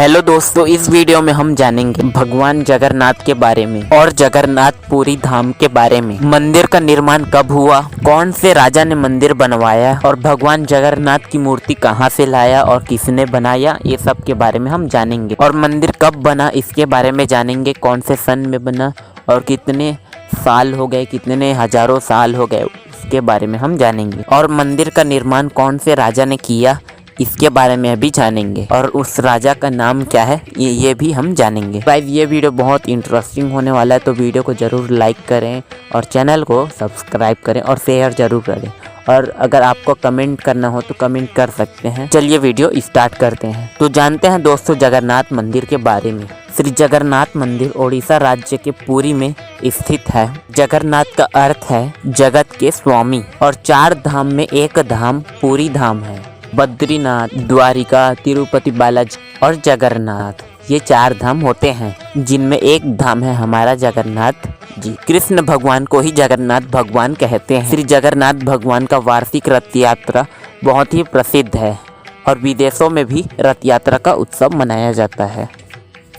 Hello दोस्तों, इस video में हम जानेंगे भगवान जगन्नाथ के बारे में और जगन्नाथ पुरी धाम के बारे में। मंदिर का निर्माण कब हुआ, कौन से राजा ने मंदिर बनवाया और भगवान जगन्नाथ की मूर्ति कहां से लाया और किसने बनाया, ये सब के बारे में हम जानेंगे। और मंदिर कब बना इसके बारे में जानेंगे, कौन से सन में बना और कितने साल हो गए, कितने हजारों साल हो गए, उसके बारे में हम जानेंगे। और मंदिर का निर्माण कौन से राजा ने किया इसके बारे में भी जानेंगे और उस राजा का नाम क्या है ये भी हम जानेंगे। गाइस, ये वीडियो बहुत इंटरेस्टिंग होने वाला है, तो वीडियो को ज़रूर लाइक करें और चैनल को सब्सक्राइब करें और शेयर ज़रूर करें। और अगर आपको कमेंट करना हो तो कमेंट कर सकते हैं। चलिए वीडियो स्टार्ट करते हैं। तो जानते हैं दोस्तों जगन्नाथ मंदिर के बारे में। श्री जगन्नाथ मंदिर ओडिशा राज्य के पुरी में स्थित है। जगन्नाथ का अर्थ है जगत के स्वामी और 4 धाम में एक धाम पुरी धाम है। बद्रीनाथ, द्वारिका, तिरुपति बालाजी और जगन्नाथ, ये 4 धाम होते हैं, जिनमें एक धाम है हमारा जगन्नाथ जी। कृष्ण भगवान को ही जगन्नाथ भगवान कहते हैं। श्री जगन्नाथ भगवान का वार्षिक रथ यात्रा बहुत ही प्रसिद्ध है और विदेशों में भी रथ यात्रा का उत्सव मनाया जाता है।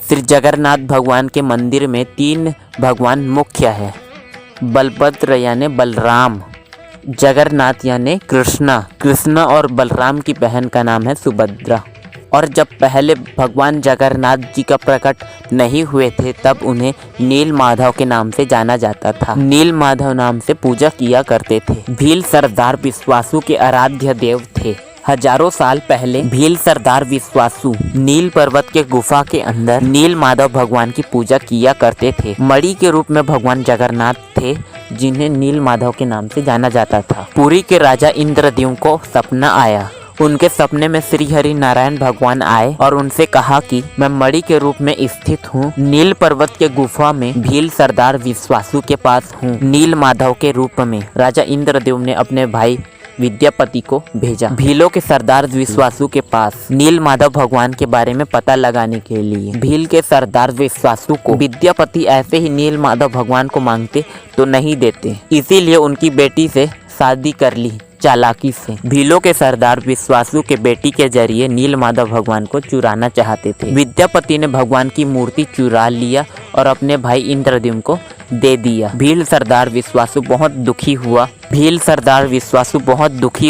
श्री जगन्नाथ भगवान के मंदिर में 3 भगवान मुख्य है। बलभद्र यानी बलराम, जगन्नाथ यानी कृष्णा और बलराम की बहन का नाम है सुभद्रा। और जब पहले भगवान जगन्नाथ जी का प्रकट नहीं हुए थे तब उन्हें नील माधव के नाम से जाना जाता था। नील माधव नाम से पूजा किया करते थे। भील सरदार विश्वासु के आराध्य देव थे। हजारों साल पहले भील सरदार विश्वासु नील पर्वत के गुफा के अंदर नील माधव भगवान की पूजा किया करते थे। मणि के रूप में भगवान जगन्नाथ थे, जिन्हें नील माधव के नाम से जाना जाता था। पुरी के राजा इंद्रद्युम्न को सपना आया। उनके सपने में श्री हरि नारायण भगवान आए और उनसे कहा कि मैं मणि के रूप में स्थित हूँ, नील पर्वत के गुफा में भील सरदार विश्वासु के पास हूँ, नील माधव के रूप में। राजा इंद्रद्युम्न ने अपने भाई विद्यापति को भेजा भीलों के सरदार विश्वासु के पास नील माधव भगवान के बारे में पता लगाने के लिए। भील के सरदार विश्वासु को विद्यापति ऐसे ही नील माधव भगवान को मांगते तो नहीं देते, इसीलिए उनकी बेटी से शादी कर ली चालाकी से। भीलों के सरदार विश्वासु के बेटी के जरिए नील माधव भगवान को चुराना चाहते थे। विद्यापति ने भगवान की मूर्ति चुरा लिया और अपने भाई इंद्रद्युम्न को दे दिया। भील सरदार विश्वासु बहुत दुखी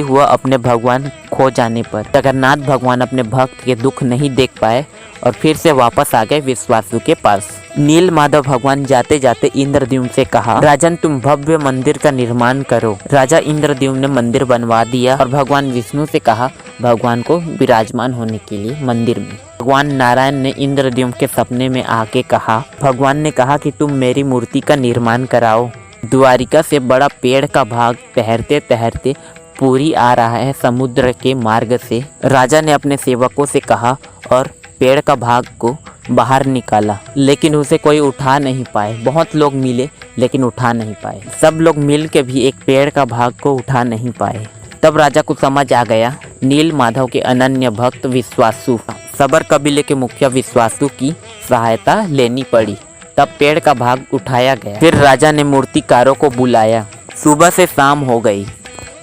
हुआ अपने भगवान खो जाने पर। जगन्नाथ भगवान अपने भक्त के दुख नहीं देख पाए और फिर से वापस आ गए विश्वासु के पास। नील माधव भगवान जाते जाते इंद्रद्युम्न से कहा, राजन तुम भव्य मंदिर का निर्माण करो। राजा इंद्रद्युम्न ने मंदिर बनवा दिया और भगवान विष्णु से कहा भगवान को विराजमान होने के लिए मंदिर में। भगवान नारायण ने इंद्रद्युम्न के सपने में आके कहा, भगवान ने कहा कि तुम मेरी मूर्ति का निर्माण कराओ। द्वारिका से बड़ा पेड़ का भाग तैरते तैरते पुरी आ रहा है समुद्र के मार्ग से। राजा ने अपने सेवकों से कहा और पेड़ का भाग को बाहर निकाला, लेकिन उसे कोई उठा नहीं पाए। बहुत लोग मिले लेकिन उठा नहीं पाए। सब लोग मिल के भी एक पेड़ का भाग को उठा नहीं पाए। तब राजा को समझ आ गया, नील माधव के अनन्य भक्त विश्वासु सबर कबीले के मुखिया विश्वासु की सहायता लेनी पड़ी। तब पेड़ का भाग उठाया गया। फिर राजा ने मूर्तिकारों को बुलाया। सुबह से शाम हो गई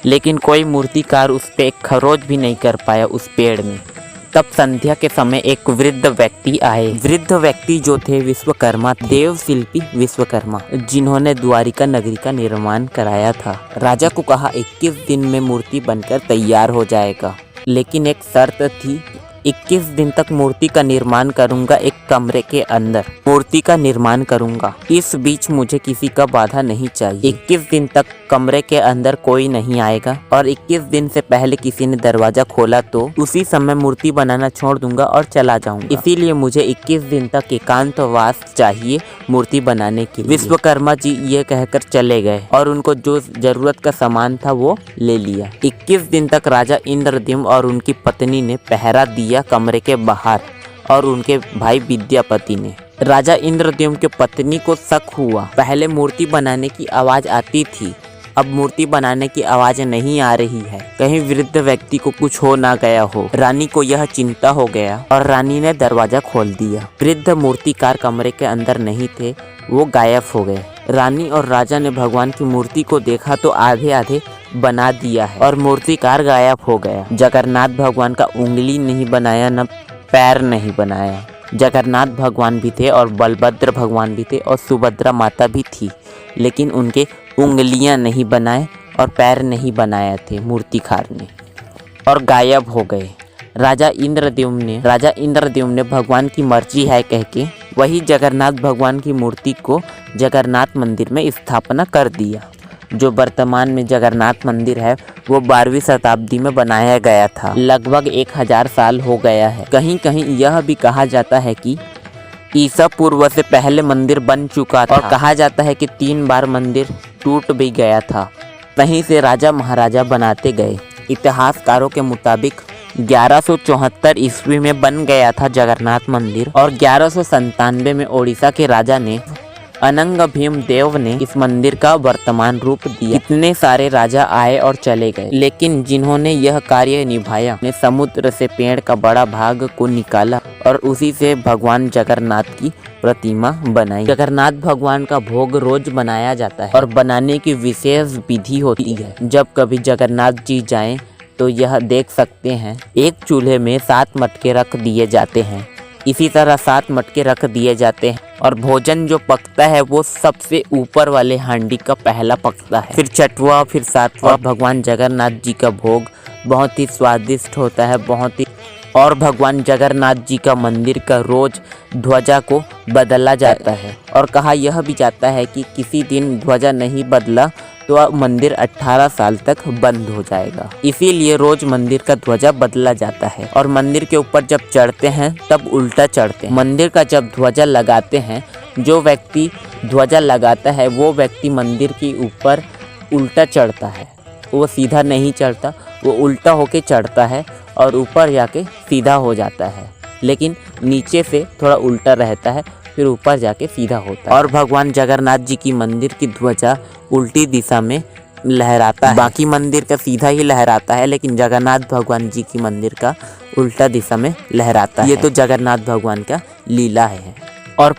लेकिन कोई मूर्तिकार उस पे एक खरोच भी नहीं कर पाया उस पेड़ में। तब संध्या के समय एक वृद्ध व्यक्ति आए। वृद्ध व्यक्ति जो थे विश्वकर्मा, देव शिल्पी विश्वकर्मा, जिन्होंने द्वारिका नगरी का निर्माण कराया था। राजा को कहा 21 दिन में मूर्ति बनकर तैयार हो जाएगा, लेकिन एक शर्त थी, 21 दिन तक मूर्ति का निर्माण करूंगा, एक कमरे के अंदर मूर्ति का निर्माण करूंगा। इस बीच मुझे किसी का बाधा नहीं चाहिए। 21 दिन तक कमरे के अंदर कोई नहीं आएगा और 21 दिन से पहले किसी ने दरवाजा खोला तो उसी समय मूर्ति बनाना छोड़ दूंगा और चला जाऊंगा। इसीलिए मुझे 21 दिन तक एकांतवास चाहिए मूर्ति बनाने के लिए। विश्वकर्मा जी ये कहकर चले गए और उनको जो जरूरत का सामान था वो ले लिया। 21 दिन तक राजा इंद्रद्युम्न और उनकी पत्नी ने पहरा दिया कमरे के बाहर और उनके भाई विद्यापति ने। राजा इंद्रद्युम्न की पत्नी को शक हुआ। पहले मूर्ति बनाने की आवाज आती थी, अब मूर्ति बनाने की आवाज नहीं आ रही है। कहीं वृद्ध व्यक्ति को कुछ हो ना गया हो। रानी को यह चिंता हो गया और रानी ने दरवाजा खोल दिया। वृद्ध मूर्तिकार कमरे के अंदर नहीं थे, वो गायब हो गए। रानी और राजा ने भगवान की मूर्ति को देखा तो आधे आधे बना दिया है और मूर्तिकार गायब हो गया। जगन्नाथ भगवान का उंगली नहीं बनाया, न पैर नहीं बनाया। जगन्नाथ भगवान भी थे और बलभद्र भगवान भी थे और सुभद्रा माता भी थी, लेकिन उनके उंगलियां नहीं बनाए और पैर नहीं बनाया थे मूर्तिकार ने, और गायब हो गए। राजा इंद्रद्युम्न ने भगवान की मर्जी है कह के वही जगन्नाथ भगवान की मूर्ति को जगन्नाथ मंदिर में स्थापना कर दिया। जो वर्तमान में जगन्नाथ मंदिर है वो 12वीं शताब्दी में बनाया गया था। लगभग 1000 साल हो गया है। कहीं कहीं यह भी कहा जाता है कि ईसा पूर्व से पहले मंदिर बन चुका था और कहा जाता है कि 3 बार मंदिर टूट भी गया था। कहीं से राजा महाराजा बनाते गए। इतिहासकारों के मुताबिक 1174 ईस्वी में बन गया था जगन्नाथ मंदिर और 1197 में ओडिशा के राजा ने अनंग भीमदेव ने इस मंदिर का वर्तमान रूप दिया। इतने सारे राजा आए और चले गए, लेकिन जिन्होंने यह कार्य निभाया ने समुद्र से पेड़ का बड़ा भाग को निकाला और उसी से भगवान जगन्नाथ की प्रतिमा बनाई। जगन्नाथ भगवान का भोग रोज बनाया जाता है और बनाने की विशेष विधि होती है। जब कभी जगन्नाथ जी जाएं तो यह देख सकते हैं, एक चूल्हे में 7 मटके रख दिए जाते हैं। इसी तरह 7 मटके रख दिए जाते हैं और भोजन जो पकता है वो सबसे ऊपर वाले हांडी का पहला पकता है, फिर छठवां, फिर 7वां। भगवान जगन्नाथ जी का भोग बहुत ही स्वादिष्ट होता है, बहुत ही। और भगवान जगन्नाथ जी का मंदिर का रोज ध्वजा को बदला जाता है और कहा यह भी जाता है कि किसी दिन ध्वजा नहीं बदला तो मंदिर 18 साल तक बंद हो जाएगा। इसीलिए रोज मंदिर का ध्वजा बदला जाता है और मंदिर के ऊपर जब चढ़ते हैं तब उल्टा चढ़ते हैं। मंदिर का जब ध्वजा लगाते हैं, जो व्यक्ति ध्वजा लगाता है वो व्यक्ति मंदिर के ऊपर उल्टा चढ़ता है। वो सीधा नहीं चढ़ता, वो उल्टा होके चढ़ता है और ऊपर जाके सीधा हो जाता है, लेकिन नीचे से थोड़ा उल्टा रहता है, फिर ऊपर जाके सीधा होता है। और भगवान जगन्नाथ जी की मंदिर की ध्वजा उल्टी दिशा में लहराता है। बाकी मंदिर का सीधा ही लहराता है, लेकिन जगन्नाथ भगवान जी की मंदिर का उल्टा दिशा में लहराता है। ये तो जगन्नाथ भगवान का लीला है। और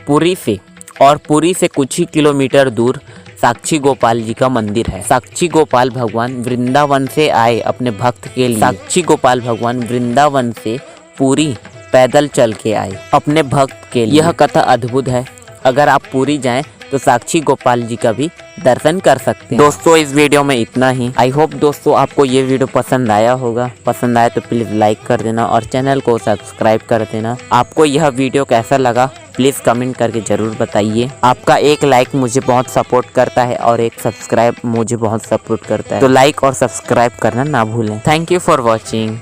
पुरी से कुछ ही किलोमीटर दूर साक्षी गोपाल जी का मंदिर है। साक्षी गोपाल भगवान वृंदावन से आए अपने भक्त के लिए। साक्षी गोपाल भगवान वृंदावन से पुरी पैदल चल के आए अपने भक्त के लिए। यह कथा अद्भुत है। अगर आप पुरी जाएं तो साक्षी गोपाल जी का भी दर्शन कर सकते हैं। दोस्तों, इस वीडियो में इतना ही। आई होप दोस्तों आपको ये वीडियो पसंद आया होगा। पसंद आया तो प्लीज़ लाइक कर देना और चैनल को सब्सक्राइब कर देना। आपको यह वीडियो कैसा लगा प्लीज़ कमेंट करके ज़रूर बताइए। आपका एक लाइक मुझे बहुत सपोर्ट करता है और एक सब्सक्राइब मुझे बहुत सपोर्ट करता है, तो लाइक और सब्सक्राइब करना ना भूलें। Thank you for watching.